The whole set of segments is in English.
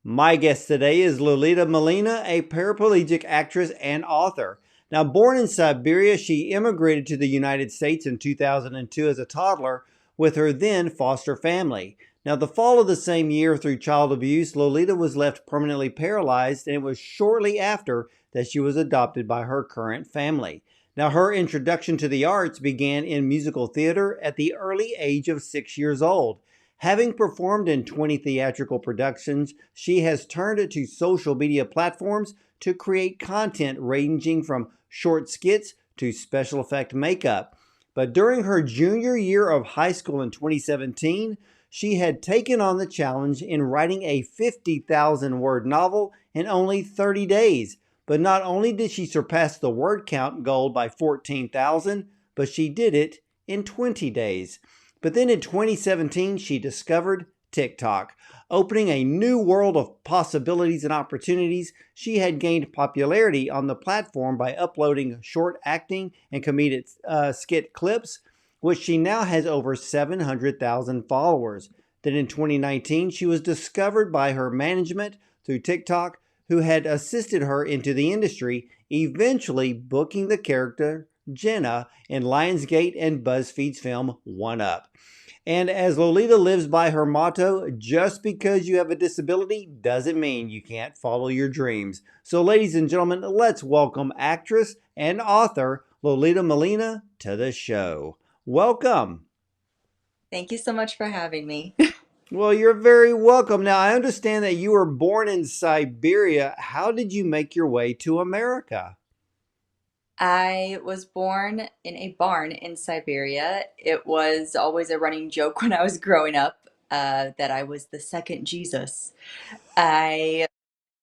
My guest today is Lolita Milena, a paraplegic actress and author. Now, born in Siberia, she immigrated to the United States in 2002 as a toddler with her then foster family. Now, the fall of the same year through child abuse, Lolita was left permanently paralyzed, and it was shortly after that she was adopted by her current family. Now, her introduction to the arts began in musical theater at the early age of 6 years old. Having performed in 20 theatrical productions, she has turned to social media platforms to create content ranging from short skits to special effect makeup. But during her junior year of high school in 2017, she had taken on the challenge in writing a 50,000 word novel in only 30 days. But not only did she surpass the word count goal by 14,000, but she did it in 20 days. But then in 2017, she discovered TikTok. Opening a new world of possibilities and opportunities, she had gained popularity on the platform by uploading short acting and comedic skit clips, which she now has over 700,000 followers. Then in 2019, she was discovered by her management through TikTok, who had assisted her into the industry, eventually booking the character Jenna in Lionsgate and BuzzFeed's film One Up. And as Lolita lives by her motto, just because you have a disability doesn't mean you can't follow your dreams. So ladies and gentlemen, let's welcome actress and author Lolita Milena to the show. Welcome. Thank you so much for having me. Well, you're very welcome. Now, I understand that you were born in Siberia. How did you make your way to America? I was born in a barn in Siberia. It was always a running joke when I was growing up that I was the second Jesus. I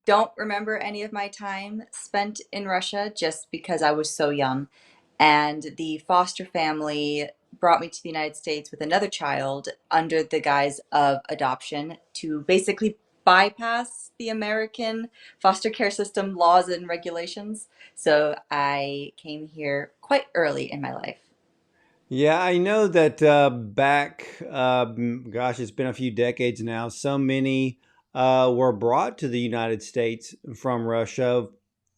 don't remember any of my time spent in Russia just because I was so young. And the foster family brought me to the United States with another child under the guise of adoption to basically bypass the American foster care system laws and regulations. So I came here quite early in my life. Yeah, I know that gosh, it's been a few decades now. So many were brought to the United States from Russia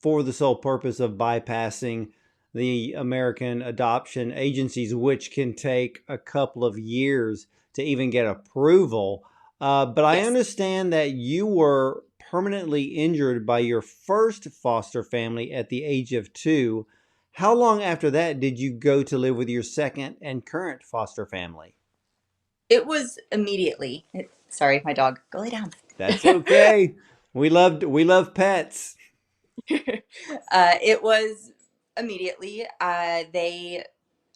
for the sole purpose of bypassing the American adoption agencies, which can take a couple of years to even get approval. But I Yes. understand that you were permanently injured by your first foster family at the age of 2. How long after that did you go to live with your second and current foster family? It was immediately. Sorry, my dog. Go lay down. That's okay. We love pets. It was immediately. They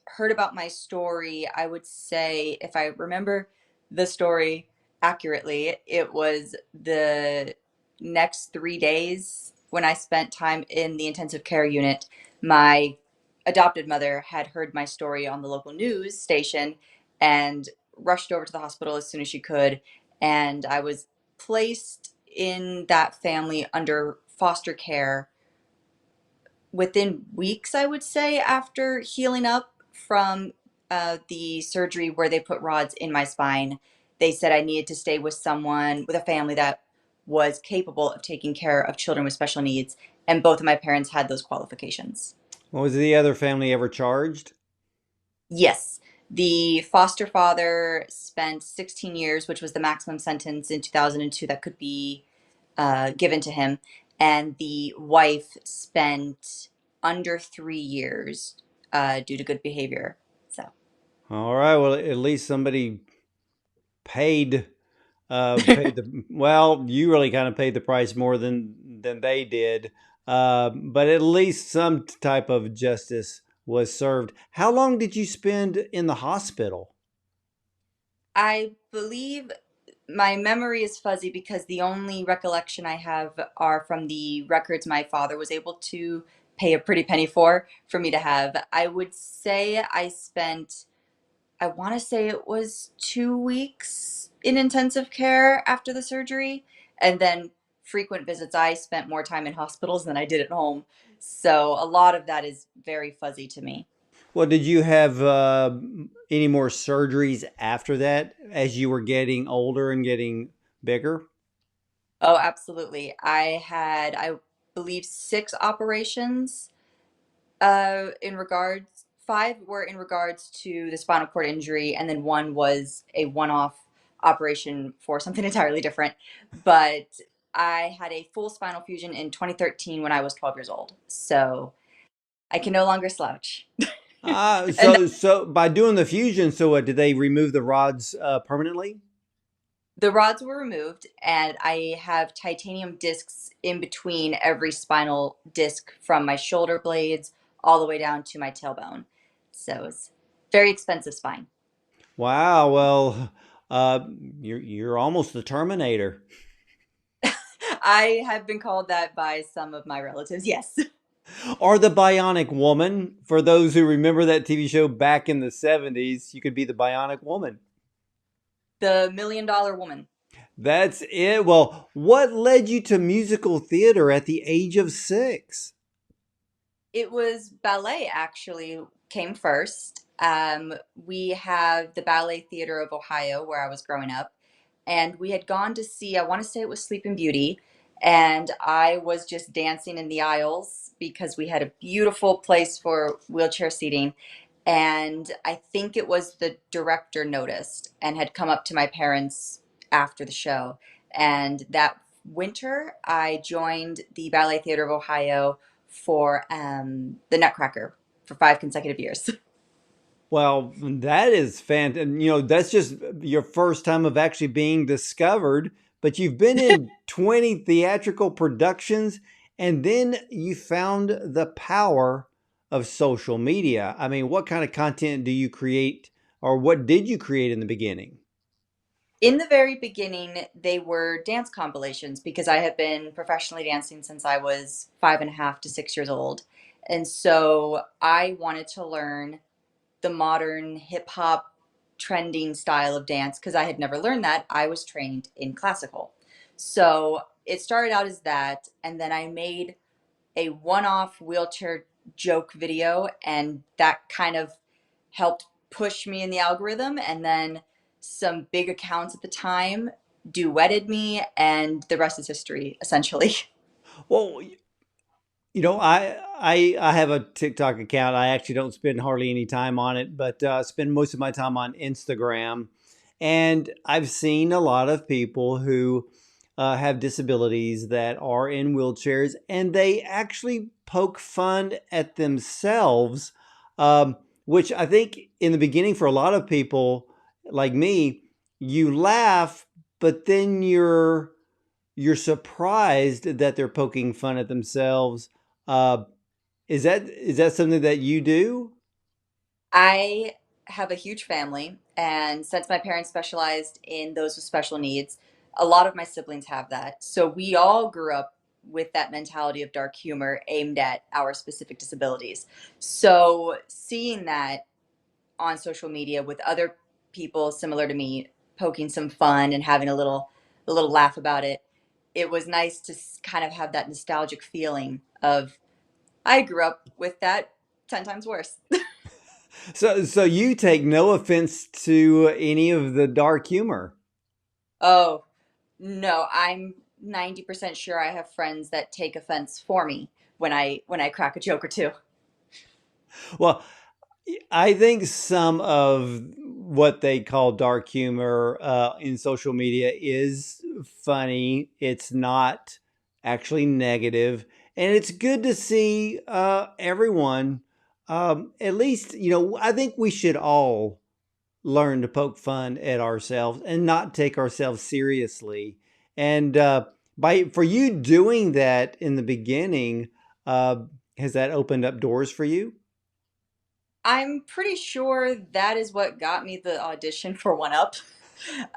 heard about my story. I would say, if I remember the story accurately, it was the next 3 days when I spent time in the intensive care unit. My adopted mother had heard my story on the local news station and rushed over to the hospital as soon as she could. And I was placed in that family under foster care within weeks, I would say, after healing up from the surgery where they put rods in my spine. They said I needed to stay with someone, with a family that was capable of taking care of children with special needs. And both of my parents had those qualifications. Was the other family ever charged? Yes, the foster father spent 16 years, which was the maximum sentence in 2002 that could be given to him. And the wife spent under 3 years due to good behavior. So, All right. Well, at least somebody paid paid the well, you really kind of paid the price more than they did. But at least some type of justice was served. How long did you spend in the hospital? I believe my memory is fuzzy because the only recollection I have are from the records my father was able to pay a pretty penny for me to have. I would say I spent, I want to say it was 2 weeks in intensive care after the surgery, and then frequent visits. I spent more time in hospitals than I did at home. So a lot of that is very fuzzy to me. Well, did you have any more surgeries after that as you were getting older and getting bigger? Oh, absolutely. I believe, six operations in regards, five were in regards to the spinal cord injury, and then one was a one-off operation for something entirely different. But I had a full spinal fusion in 2013 when I was 12 years old. So I can no longer slouch. And So by doing the fusion, so what, did they remove the rods permanently? the rods were removed, and I have titanium discs in between every spinal disc from my shoulder blades all the way down to my tailbone. So it's very expensive spine. Wow. Well, uh, you're almost the Terminator. I have been called that by some of my relatives, yes. Or the Bionic Woman. For those who remember that TV show back in the 70s, you could be the Bionic Woman. The $1 million woman. That's it. Well, what led you to musical theater at the age of 6? It was ballet actually came first. We have the Ballet Theater of Ohio where I was growing up, and we had gone to see, I want to say it was Sleeping Beauty, and I was just dancing in the aisles because we had a beautiful place for wheelchair seating. And I think it was the director noticed and had come up to my parents after the show. And that winter, I joined the Ballet Theater of Ohio for the Nutcracker for 5 consecutive years. Well, that is fantastic. And, that's just your first time of actually being discovered, but you've been in 20 theatrical productions, and then you found the power of social media. I mean, what kind of content do you create, or what did you create in the beginning? In the very beginning, they were dance compilations because I had been professionally dancing since I was 5.5 to 6 years old. And so I wanted to learn the modern hip hop trending style of dance because I had never learned that. I was trained in classical. So it started out as that. And then I made a one off wheelchair joke video, and that kind of helped push me in the algorithm. And then some big accounts at the time duetted me, and the rest is history, essentially. Well, I have a TikTok account. I actually don't spend hardly any time on it, but spend most of my time on Instagram. And I've seen a lot of people who have disabilities that are in wheelchairs, and they actually poke fun at themselves, um, which I think in the beginning for a lot of people like me, you laugh, but then you're surprised that they're poking fun at themselves. uh, is that something that you do? I have a huge family, and since my parents specialized in those with special needs, a lot of my siblings have that. So we all grew up with that mentality of dark humor aimed at our specific disabilities. So seeing that on social media with other people similar to me poking some fun and having a little laugh about it, it was nice to kind of have that nostalgic feeling of I grew up with that 10 times worse. So you take no offense to any of the dark humor? Oh, no, I'm 90% sure I have friends that take offense for me when I crack a joke or two. Well, I think some of what they call dark humor in social media is funny. It's not actually negative, and it's good to see everyone. At least, I think we should all learn to poke fun at ourselves and not take ourselves seriously. And by for you doing that in the beginning, uh, has that opened up doors for you? I'm pretty sure that is what got me the audition for One Up.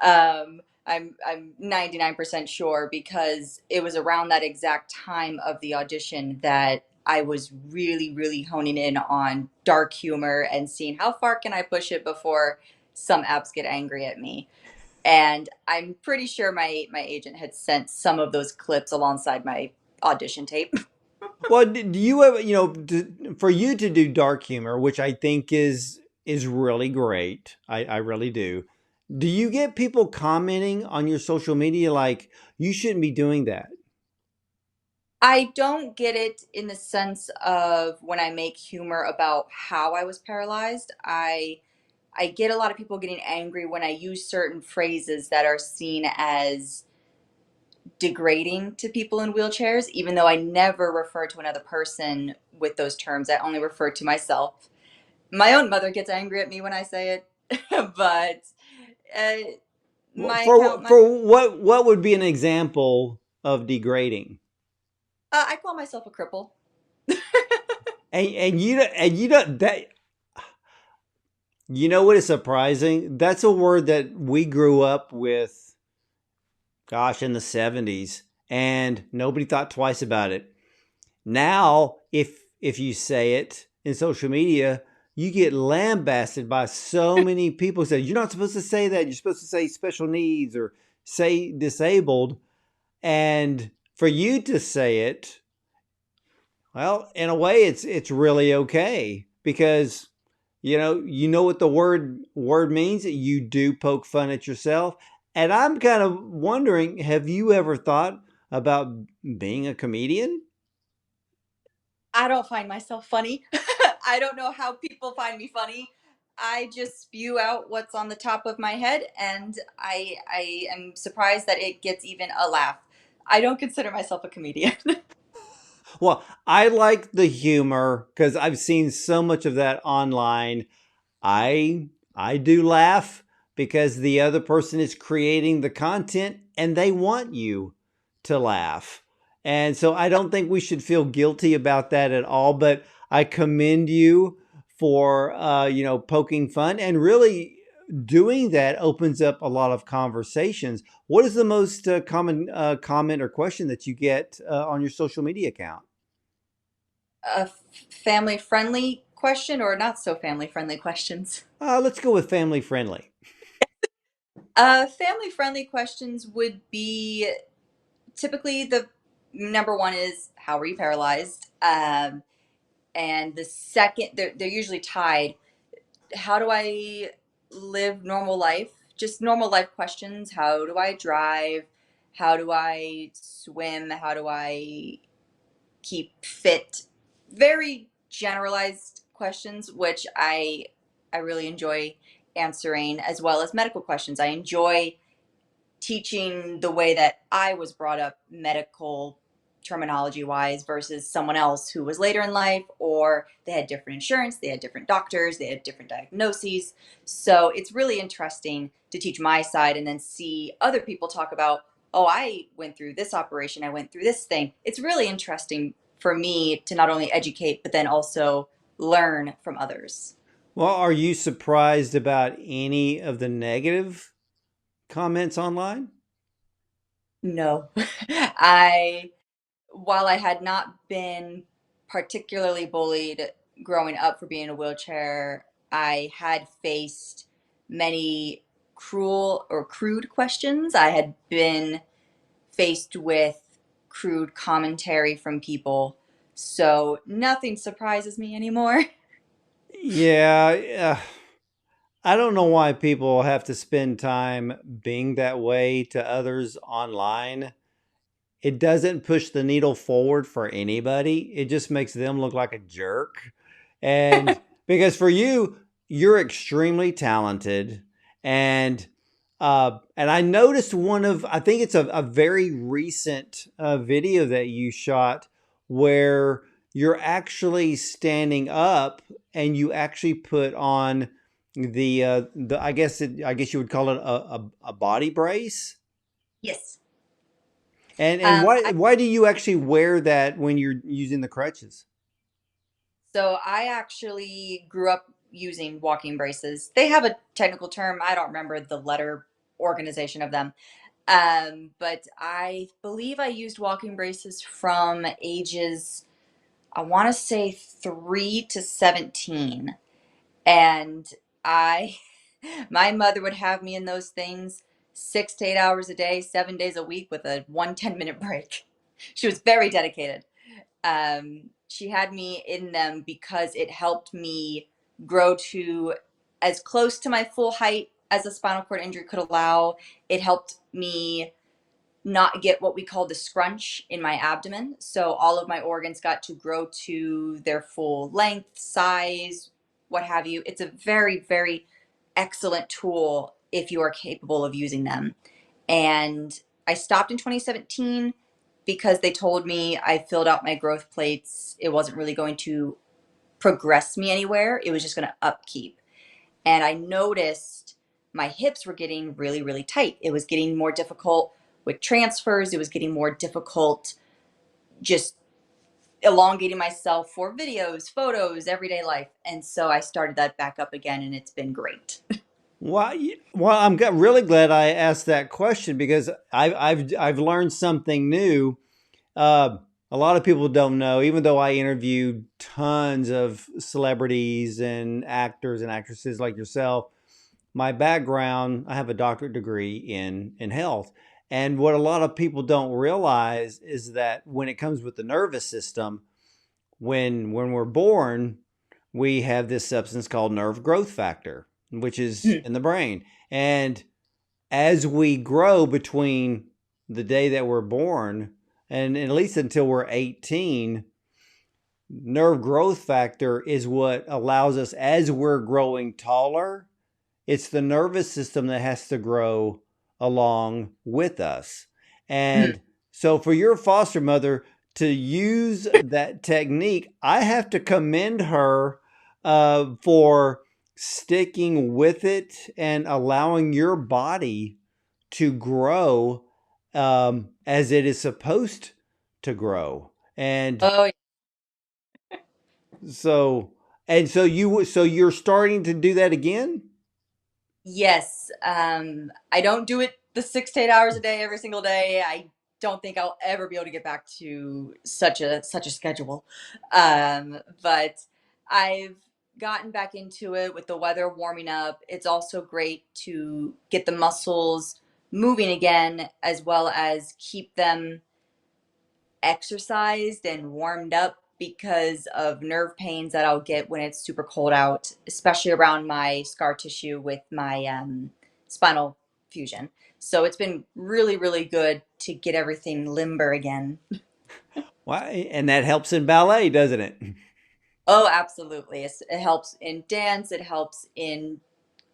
I'm 99% sure because it was around that exact time of the audition that I was really, really honing in on dark humor and seeing how far can I push it before some apps get angry at me. And I'm pretty sure my agent had sent some of those clips alongside my audition tape. Well, do you ever, for you to do dark humor, which I think is really great. I really do. Do you get people commenting on your social media like you shouldn't be doing that? I don't get it in the sense of when I make humor about how I was paralyzed. I get a lot of people getting angry when I use certain phrases that are seen as degrading to people in wheelchairs, even though I never refer to another person with those terms. I only refer to myself. My own mother gets angry at me when I say it, but uh, Well, my account, for what would be an example of degrading? I call myself a cripple. And you know that you know what is surprising? That's a word that we grew up with, gosh, in the 70s, and nobody thought twice about it. Now, if you say it in social media, you get lambasted by so many people who say you're not supposed to say that. You're supposed to say special needs or say disabled. And for you to say it, well, in a way, it's really okay because you know what the word means. You do poke fun at yourself, and I'm kind of wondering: have you ever thought about being a comedian? I don't find myself funny. I don't know how people find me funny. I just spew out what's on the top of my head, and I am surprised that it gets even a laugh. I don't consider myself a comedian. Well, I like the humor because I've seen so much of that online. I do laugh because the other person is creating the content and they want you to laugh. And so I don't think we should feel guilty about that at all, but I commend you for poking fun and really doing that opens up a lot of conversations. What is the most common comment or question that you get on your social media account? A family friendly question or not so family friendly questions? Let's go with family friendly. Family friendly questions would be typically the number one is how were you paralyzed? And the second, they're usually tied. How do I live normal life? Just normal life questions. How do I drive? How do I swim? How do I keep fit? Very generalized questions, which I really enjoy answering, as well as medical questions. I enjoy teaching the way that I was brought up, medical terminology wise, versus someone else who was later in life, or they had different insurance, they had different doctors, they had different diagnoses. So it's really interesting to teach my side and then see other people talk about, oh, I went through this operation, I went through this thing. It's really interesting for me to not only educate, but then also learn from others. Well, are you surprised about any of the negative comments online? No, I while I had not been particularly bullied growing up for being in a wheelchair, I had faced many cruel or crude questions. I had been faced with crude commentary from people. So nothing surprises me anymore. Yeah, I don't know why people have to spend time being that way to others online. It doesn't push the needle forward for anybody. It just makes them look like a jerk. And because for you, you're extremely talented. And I noticed I think it's a very recent video that you shot where you're actually standing up and you actually put on the I guess you would call it a body brace. Yes. And Um, why do you actually wear that when you're using the crutches? So I actually grew up using walking braces. They have a technical term. I don't remember the letter organization of them. But I believe I used walking braces from ages, I want to say 3 to 17. And I, my mother would have me in those things 6 to 8 hours a day, 7 days a week with a 1 10-minute break. She was very dedicated. She had me in them because it helped me grow to as close to my full height as a spinal cord injury could allow. It helped me not get what we call the scrunch in my abdomen. So all of my organs got to grow to their full length, size, what have you. It's a very, very excellent tool if you are capable of using them. And I stopped in 2017 because they told me I filled out my growth plates. It wasn't really going to progress me anywhere. It was just going to upkeep. And I noticed my hips were getting really, really tight. It was getting more difficult with transfers. It was getting more difficult just elongating myself for videos, photos, everyday life. And so I started that back up again, and it's been great. Well, I'm really glad I asked that question because I've learned something new. Uh, a lot of people don't know, even though I interviewed tons of celebrities and actors and actresses like yourself. My background, I have a doctorate degree in health. And what a lot of people don't realize is that when it comes with the nervous system, when we're born, we have this substance called nerve growth factor, which is in the brain. And as we grow between the day that we're born and at least until we're 18, nerve growth factor is what allows us, as we're growing taller, it's the nervous system that has to grow along with us. And so for your foster mother to use that technique, I have to commend her for sticking with it and allowing your body to grow as it is supposed to grow. And Oh, so so you're starting to do that again? yes. I don't do it the 6 to 8 hours a day every single day. I don't think I'll ever be able to get back to such a schedule. But I've gotten back into it with the weather warming up. It's also great to get the muscles moving again, as well as keep them exercised and warmed up because of nerve pains that I'll get when it's super cold out, especially around my scar tissue with my spinal fusion. So it's been really, really good to get everything limber again. Well, and that helps in ballet, doesn't it? Oh, absolutely. It helps in dance. It helps in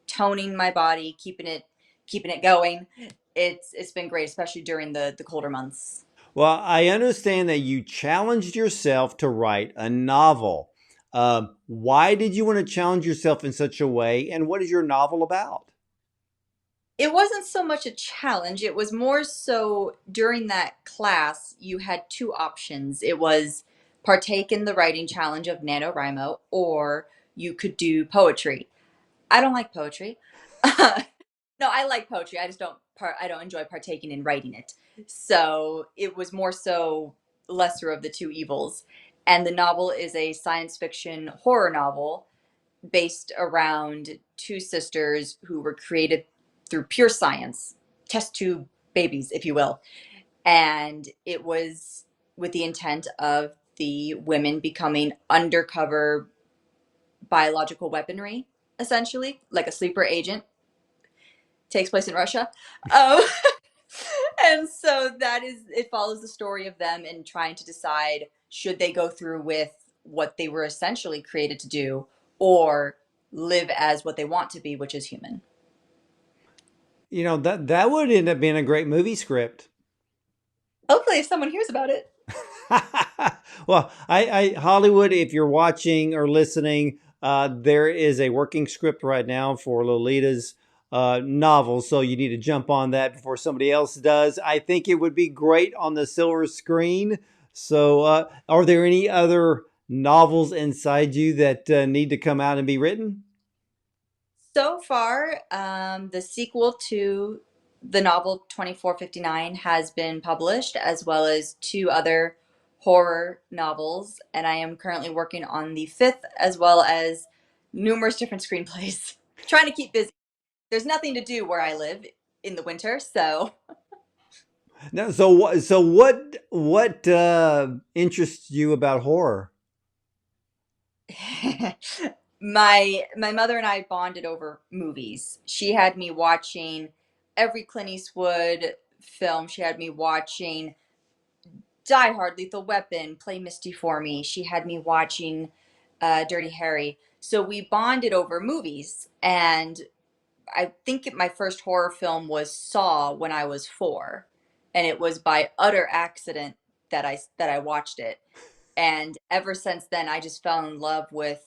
toning my body, keeping it going. It's been great, especially during the colder months. Well, I understand that you challenged yourself to write a novel. Why did you want to challenge yourself in such a way, and what is your novel about? It wasn't so much a challenge. It was more so during that class, you had two options. It was partake in the writing challenge of NaNoWriMo, or you could do poetry. I don't like poetry. No, I like poetry. I just I don't enjoy partaking in writing it. So it was more so lesser of the two evils. And the novel is a science fiction horror novel based around two sisters who were created through pure science, test tube babies, if you will. And it was with the intent of the women becoming undercover biological weaponry, essentially, like a sleeper agent. Takes place in Russia. Um, and so it follows the story of them and trying to decide should they go through with what they were essentially created to do or live as what they want to be, which is human. You know, that would end up being a great movie script. Hopefully, if someone hears about it. Well, I Hollywood, if you're watching or listening, there is a working script right now for Lolita's novel, so you need to jump on that before somebody else does. I think it would be great on the silver screen. So, are there any other novels inside you that need to come out and be written? So far, the sequel to the novel 2459 has been published, as well as two other horror novels, and I am currently working on the fifth, as well as numerous different screenplays. Trying to keep busy. There's nothing to do where I live in the winter, so No. So what interests you about horror? My mother and I bonded over movies. She had me watching every Clint Eastwood film. She had me watching Die Hard, Lethal Weapon, Play Misty for Me. She had me watching Dirty Harry. So we bonded over movies, and I think my first horror film was Saw when I was 4, and it was by utter accident that I watched it. And ever since then, I just fell in love with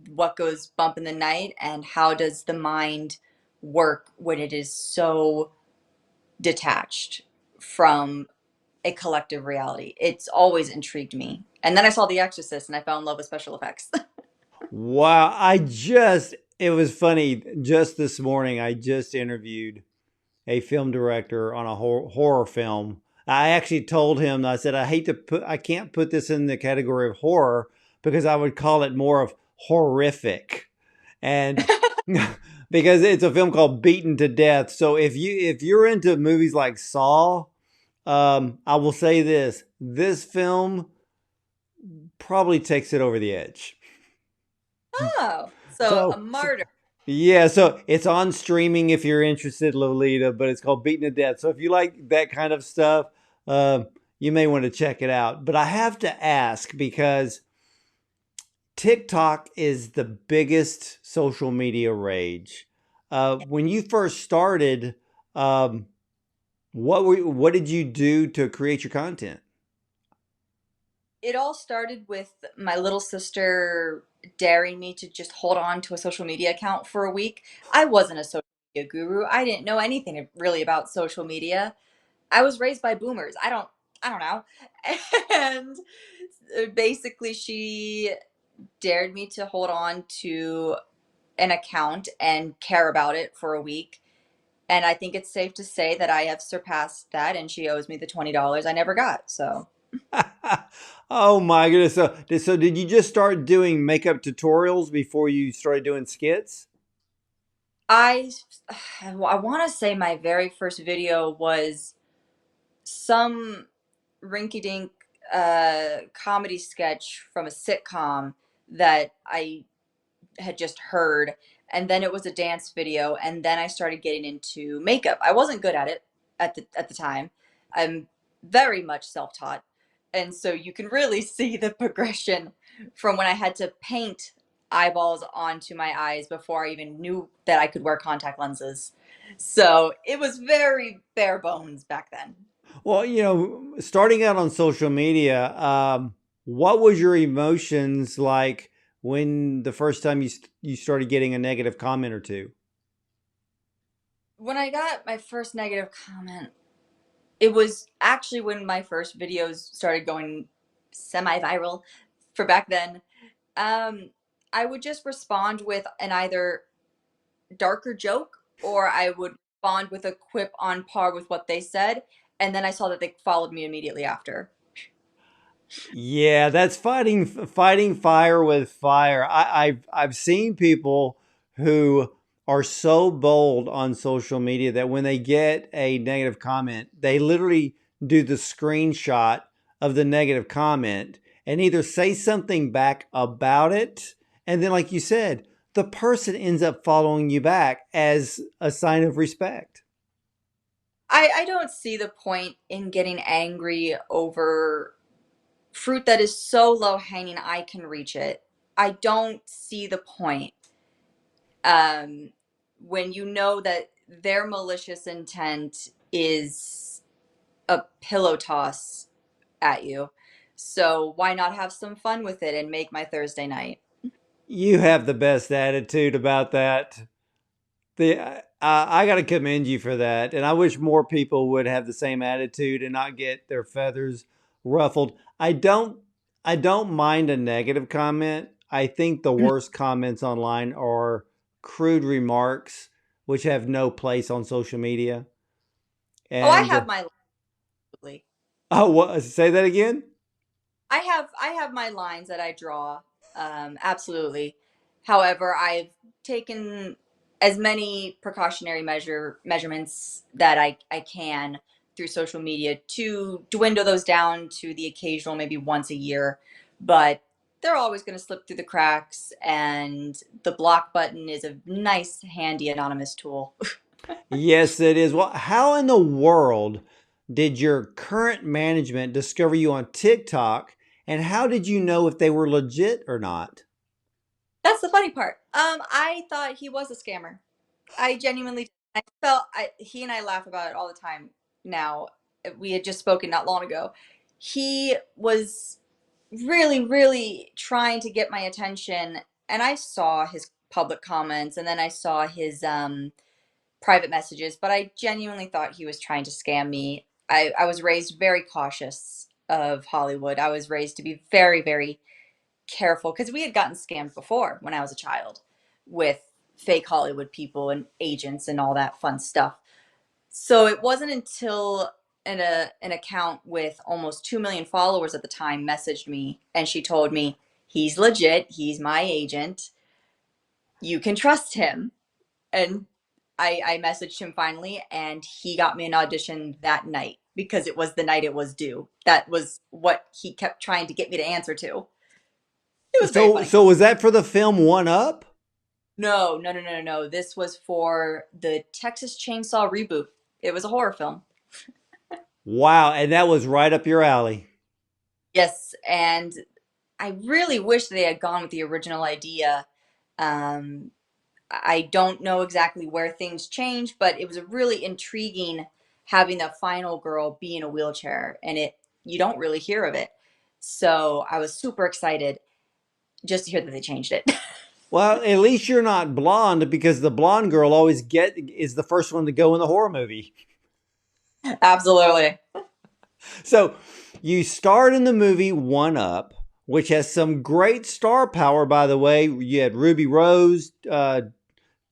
what goes bump in the night and how does the mind work when it is so detached from a collective reality. It's always intrigued me. And then I saw The Exorcist and I fell in love with special effects. Wow. It was funny. Just this morning, I just interviewed a film director on a horror film. I actually told him, I said, I can't put this in the category of horror because I would call it more of horrific. And because it's a film called Beaten to Death. So if you're into movies like Saw, I will say this film probably takes it over the edge. Oh, so a So martyr. yeah, so it's on streaming if you're interested, Lolita, but it's called Beaten to Death. So if you like that kind of stuff, uh, you may want to check it out. But I have to ask because TikTok is the biggest social media rage. When you first started, um, what did you do to create your content? It all started with my little sister daring me to just hold on to a social media account for a week. I wasn't a social media guru. I didn't know anything really about social media. I was raised by boomers. I don't know. And basically she dared me to hold on to an account and care about it for a week. And I think it's safe to say that I have surpassed that and she owes me the $20 I never got. So Oh my goodness. So did you just start doing makeup tutorials before you started doing skits? I I want to say my very first video was some rinky-dink comedy sketch from a sitcom that I had just heard, and then it was a dance video, and then I started getting into makeup. I wasn't good at it at the time. I'm very much self-taught, and so you can really see the progression from when I had to paint eyeballs onto my eyes before I even knew that I could wear contact lenses. So it was very bare bones back then. Well, starting out on social media, what was your emotions like when the first time you started getting a negative comment or two? When I got my first negative comment, it was actually when my first videos started going semi-viral for back then. Um, I would just respond with an either darker joke or I would respond with a quip on par with what they said, and then I saw that they followed me immediately after. Yeah, that's fighting fire with fire. I've seen people who are so bold on social media that when they get a negative comment, they literally do the screenshot of the negative comment and either say something back about it, and then like you said, the person ends up following you back as a sign of respect. I don't see the point in getting angry over fruit that is so low hanging I can reach it. I don't see the point. um, when you know that their malicious intent is a pillow toss at you. So why not have some fun with it and make my Thursday night? You have the best attitude about that. I got to commend you for that, and I wish more people would have the same attitude and not get their feathers ruffled. I don't mind a negative comment. I think the worst comments online are crude remarks which have no place on social media. Oh, I And have my lately. oh, what, say that again? I have my lines that I draw. Absolutely. However, I've taken as many precautionary measurements that I can through social media to dwindle those down to the occasional maybe once a year. But they're always going to slip through the cracks, and the block button is a nice, handy, anonymous tool. Yes, it is. Well, how in the world did your current management discover you on TikTok, and how did you know if they were legit or not? That's the funny part. I thought he was a scammer. I genuinely, I felt, he and I laugh about it all the time now. We had just spoken not long ago. He was really, really trying to get my attention, and I saw his public comments, and then I saw his private messages, but I genuinely thought he was trying to scam me. I was raised very cautious of Hollywood. I was raised to be very, very careful because we had gotten scammed before when I was a child with fake Hollywood people and agents and all that fun stuff. So it wasn't until an account with almost 2 million followers at the time messaged me, and she told me, he's legit, he's my agent, you can trust him. And I messaged him finally, and he got me an audition that night because it was the night it was due. That was what he kept trying to get me to answer to. It was very funny. So was that for the film One Up? No, no, no, no, no, no. This was for the Texas Chainsaw Reboot. It was a horror film. Wow, and that was right up your alley. Yes, and I really wish they had gone with the original idea. Um, I don't know exactly where things changed, but it was a really intriguing having the final girl be in a wheelchair, and it you don't really hear of it. So I was super excited just to hear that they changed it. Well, at least you're not blonde because the blonde girl always get is the first one to go in the horror movie. Absolutely. So you starred in the movie One Up, which has some great star power, by the way. You had Ruby Rose,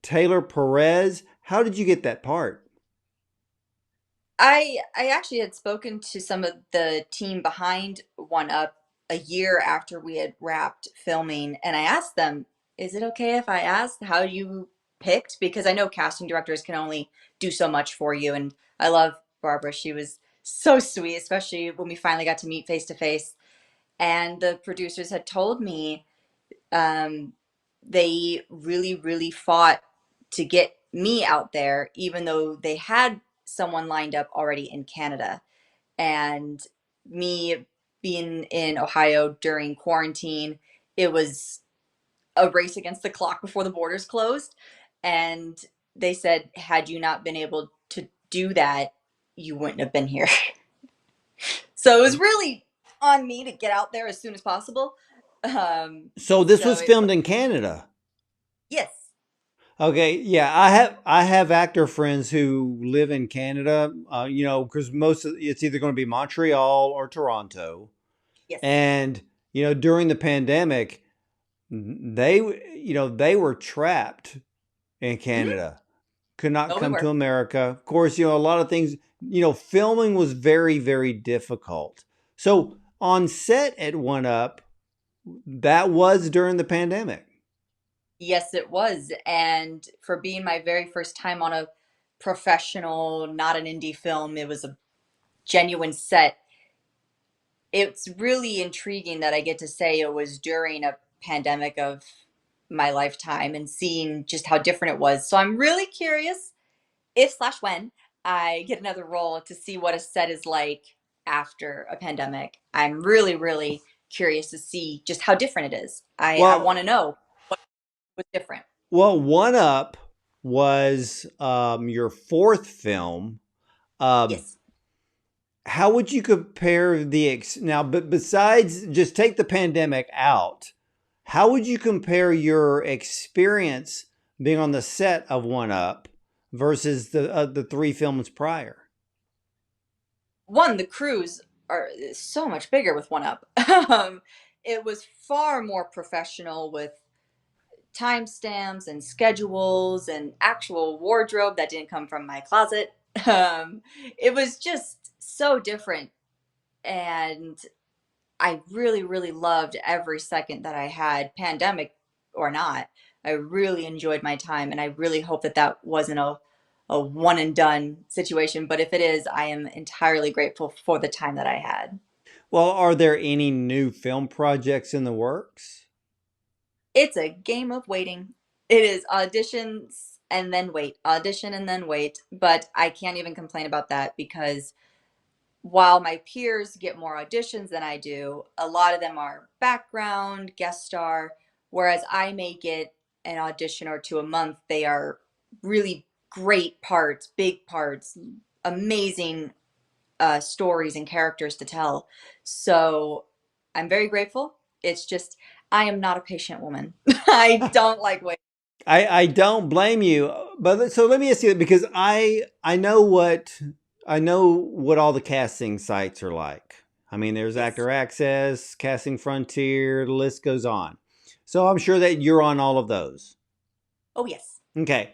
Taylor Perez. How did you get that part? I actually had spoken to some of the team behind One Up a year after we had wrapped filming, and I asked them, "Is it okay if I ask how you picked?" Because I know casting directors can only do so much for you, and I love Barbara. She was so sweet, especially when we finally got to meet face to face. And the producers had told me um, they really, really fought to get me out there, even though they had someone lined up already in Canada. And me being in Ohio during quarantine, it was a race against the clock before the borders closed. And they said, had you not been able to do that, you wouldn't have been here. So it was really on me to get out there as soon as possible. Um, So this so was it, filmed in Canada. yes. Okay, yeah, I have actor friends who live in Canada. Because most of it's either going to be Montreal or Toronto, Yes. and during the pandemic, they were trapped in Hmm. Canada, could not Oh, we come to were. America. Of course, a lot of things. Filming was very very difficult. So on set at One Up, that was during the pandemic. Yes, it was. And for being my very first time on a professional, not an indie film, it was a genuine set. It's really intriguing that I get to say it was during a pandemic of my lifetime and seeing just how different it was. So I'm really curious if slash when I get another role to see what a set is like after a pandemic. I'm really, really curious to see just how different it is. I want Well, to know what's different. Well, One Up was your fourth film. Um, Yes. how would you compare now? But besides, just take the pandemic out. How would you compare your experience being on the set of One Up versus the three films prior? One, the crews are so much bigger with One Up. It was far more professional with timestamps and schedules and actual wardrobe that didn't come from my closet. Um, it was just so different. And I really, really loved every second that I had, pandemic or not. I really enjoyed my time, and I really hope that that wasn't a one and done situation. But if it is, I am entirely grateful for the time that I had. Well, are there any new film projects in the works? It's a game of waiting. It is auditions and then wait, audition and then wait. But I can't even complain about that because while my peers get more auditions than I do, a lot of them are background, guest star, whereas I may get an audition or two a month. They are really great parts, big parts, amazing stories and characters to tell. So I'm very grateful. It's just, I am not a patient woman. I don't like waiting. I don't blame you, but so let me ask you because I know what all the casting sites are like. I mean, there's Yes. Actor Access, Casting Frontier, the list goes on. So I'm sure that you're on all of those. Oh, yes. Okay,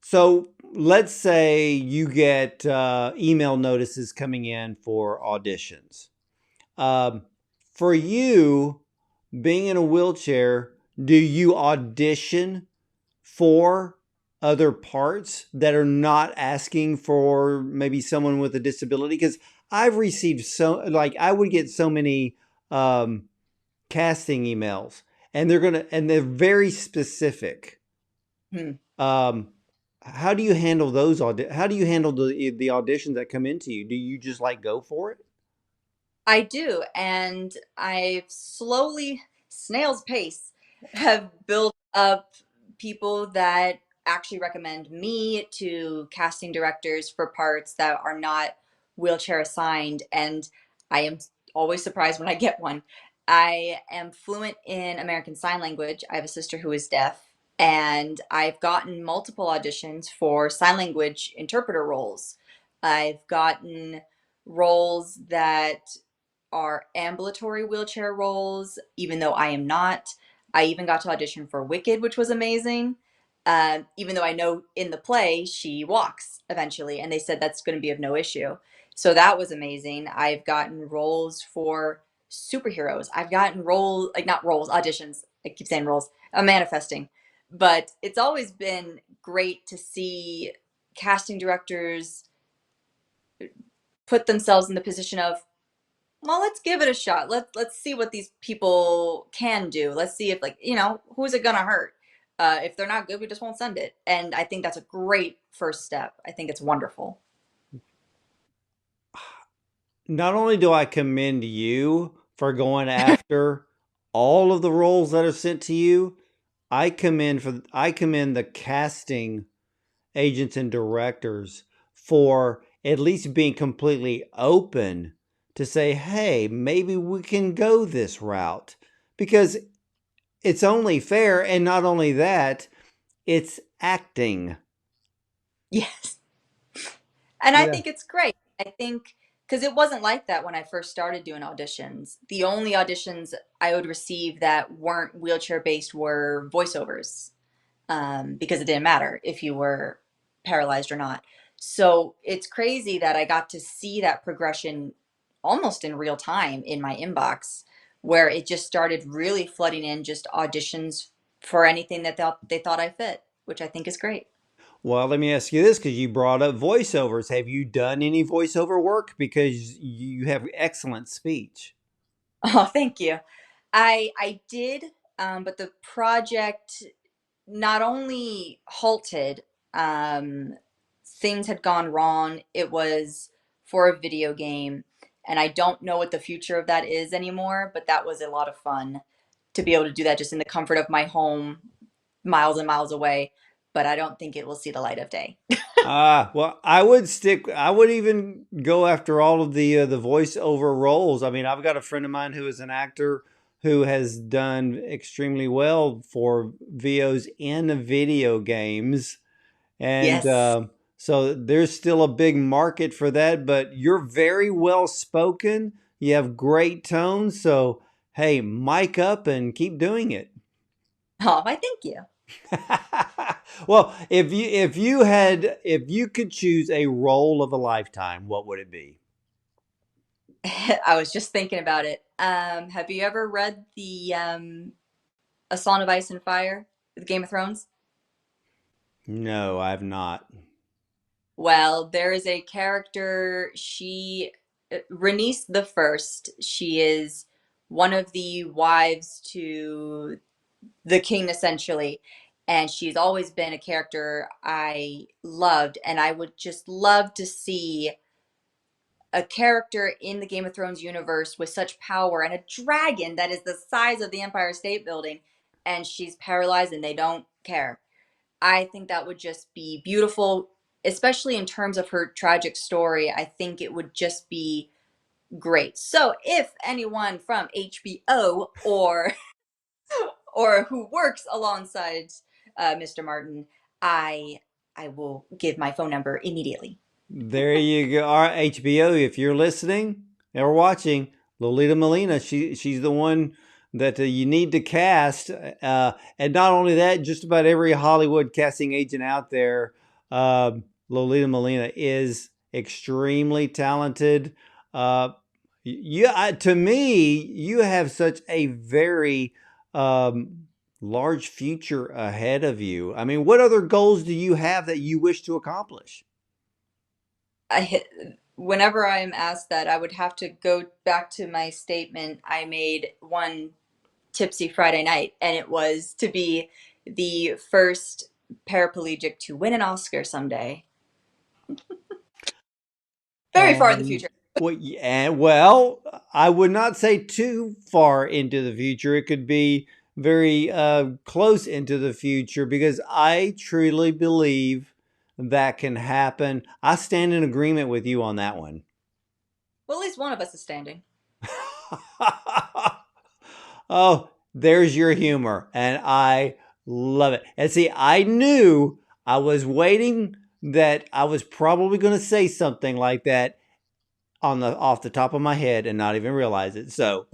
so let's say you get email notices coming in for auditions. Um, for you, being in a wheelchair, do you audition for other parts that are not asking for maybe someone with a disability? Because I've received like I would get so many um, casting emails, and they're very specific. Hmm. Um, how do you handle those How do you handle the auditions that come into you? Do you just like go for it? I do, and I've slowly, snail's pace, have built up people that actually recommend me to casting directors for parts that are not wheelchair assigned, and I am always surprised when I get one. I am fluent in American Sign Language. I have a sister who is deaf, and I've gotten multiple auditions for sign language interpreter roles. I've gotten roles that are ambulatory wheelchair roles, even though I am not. I even got to audition for Wicked, which was amazing. Even though I know in the play she walks eventually, and they said that's going to be of no issue. So that was amazing. I've gotten roles for superheroes. I've gotten like not roles, auditions. I keep saying roles. I'm manifesting. But it's always been great to see casting directors put themselves in the position of, well, let's give it a shot. Let's see what these people can do. Let's see if, like, who's it gonna hurt? If they're not good, we just won't send it. And I think that's a great first step. I think it's wonderful. Not only do I commend you for going after all of the roles that are sent to you, I commend the casting agents and directors for at least being completely open to say, "Hey, maybe we can go this route." Because it's only fair, and not only that, it's acting. Yes. And I Yeah. think it's great. I think because it wasn't like that when I first started doing auditions. The only auditions I would receive that weren't wheelchair based were voiceovers, because it didn't matter if you were paralyzed or not. So it's crazy that I got to see that progression almost in real time in my inbox, where it just started really flooding in just auditions for anything that they thought I fit, which I think is great. Well, let me ask you this because you brought up voiceovers. Have you done any voiceover work? Because you have excellent speech. Oh, thank you. I did, but the project not only halted, um, things had gone wrong. It was for a video game, and I don't know what the future of that is anymore, but that was a lot of fun to be able to do that just in the comfort of my home, miles and miles away. But I don't think it will see the light of day. Well, I would stick. I would even go after all of the voiceover roles. I mean, I've got a friend of mine who is an actor who has done extremely well for VOs in video games, and Yes. so there's still a big market for that. But you're very well spoken. You have great tone. So hey, mic up and keep doing it. Oh, I thank you. Well, if you could choose a role of a lifetime, what would it be? I was just thinking about it. Have you ever read the A Song of Ice and Fire, the Game of Thrones? No, I've not. Well, there is a character. She Renice the First. She is one of the wives to the king, essentially. And she's always been a character I loved. And I would just love to see a character in the Game of Thrones universe with such power and a dragon that is the size of the Empire State Building, and she's paralyzed and they don't care. I think that would just be beautiful, especially in terms of her tragic story. I think it would just be great. So if anyone from HBO or who works alongside Mr. Martin, I I will give my phone number immediately. There you go. All right, HBO, if you're listening or watching, Lolita Molina, she's the one that you need to cast. And not only that, just about every Hollywood casting agent out there, uh, Lolita Molina is extremely talented. To me, you have such a very large future ahead of you. I mean, what other goals do you have that you wish to accomplish? Whenever I'm asked that, I would have to go back to my statement I made one tipsy Friday night, and it was to be the first paraplegic to win an Oscar someday. Very far in the And future. well, I would not say too far into the future. It could be very close into the future because I truly believe that can happen. I stand in agreement with you on that one. Well, at least one of us is standing. Oh, there's your humor, and I love it. And see, I knew I was waiting that I was probably going to say something like that on the off the top of my head and not even realize it. So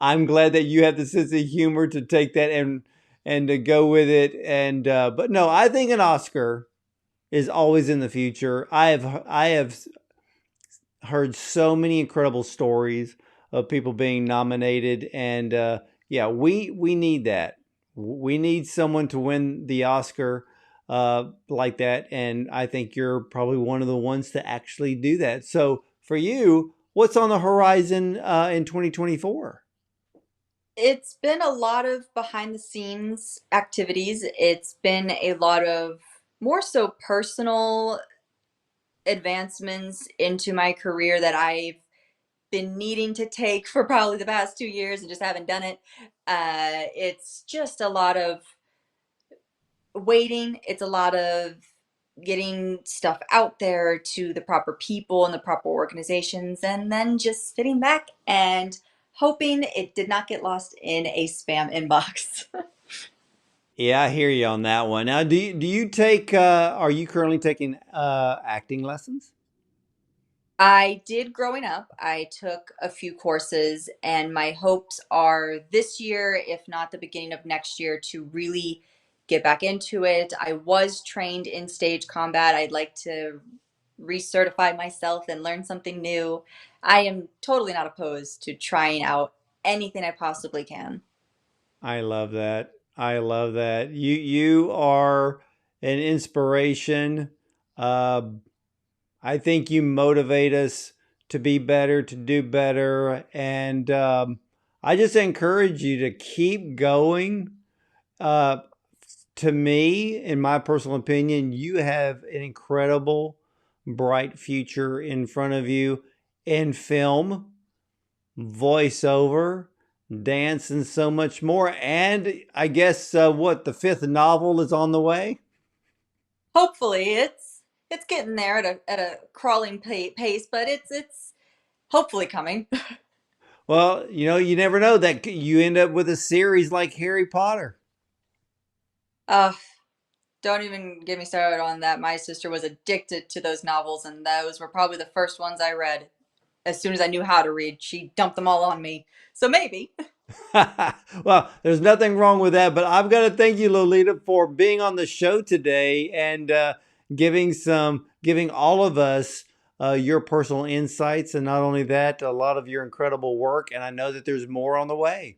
I'm glad that you have the sense of humor to take that and to go with it. And but no, I think an Oscar is always in the future. I have heard so many incredible stories of people being nominated, and yeah, we need that. We need someone to win the Oscar like that, and I think you're probably one of the ones to actually do that. So for you, what's on the horizon in 2024? It's been a lot of behind the scenes activities. It's been a lot of more so personal advancements into my career that I've been needing to take for probably the past 2 years and just haven't done it. It's just a lot of waiting. It's a lot of getting stuff out there to the proper people and the proper organizations, and then just sitting back and hoping it did not get lost in a spam inbox. Yeah, I hear you on that one. Now, do you take? Are you currently taking acting lessons? I did growing up. I took a few courses, and my hopes are this year, if not the beginning of next year, to really get back into it. I was trained in stage combat. I'd like to recertify myself and learn something new. I am totally not opposed to trying out anything I possibly can. I love that. I love that. You are an inspiration. Uh, I think you motivate us to be better, to do better, and I just encourage you to keep going. Uh, to me, in my personal opinion, you have an incredible, bright future in front of you in film, voiceover, dance, and so much more. And I guess what the fifth novel is on the way. Hopefully, it's getting there at a crawling pace, but it's hopefully coming. Well, you never know that you end up with a series like Harry Potter. Uh, Don't even get me started on that. My sister was addicted to those novels, and those were probably the first ones I read. As soon as I knew how to read, she dumped them all on me. So maybe. Well, there's nothing wrong with that, but I've got to thank you, Lolita, for being on the show today and giving all of us your personal insights, and not only that, a lot of your incredible work. And I know that there's more on the way.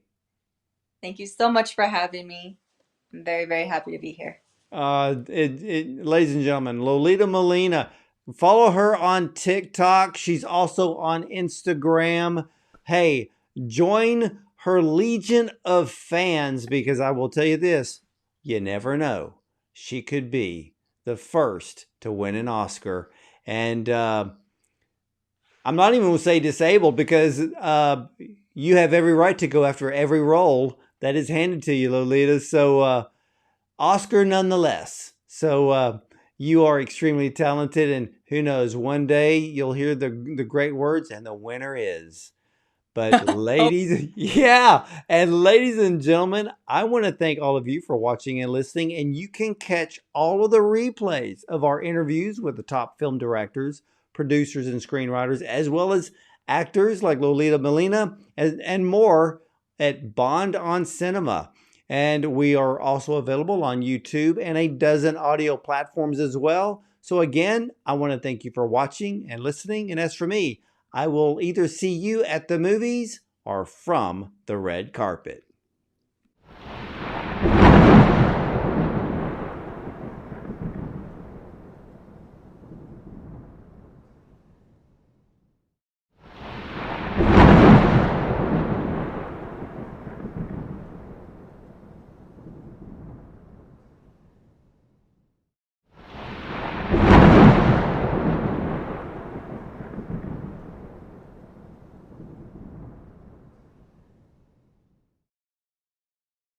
Thank you so much for having me. I'm very, very happy to be here. Ladies and gentlemen, Lolita Molina, Follow her on TikTok. She's also on Instagram. Hey, join her legion of fans because I will tell you this, you never know. She could be the first to win an Oscar. And I'm not even going to say disabled because you have every right to go after every role that is handed to you, Lolita. So, Oscar nonetheless. So you are extremely talented, and who knows, one day you'll hear the great words, and the winner is. But Oh, ladies, yeah, and ladies and gentlemen, I want to thank all of you for watching and listening, and you can catch all of the replays of our interviews with the top film directors, producers, and screenwriters, as well as actors like Lolita Milena and more at Bond on Cinema. And we are also available on YouTube and a dozen audio platforms as well. So again, I want to thank you for watching and listening. And as for me, I will either see you at the movies or from the red carpet.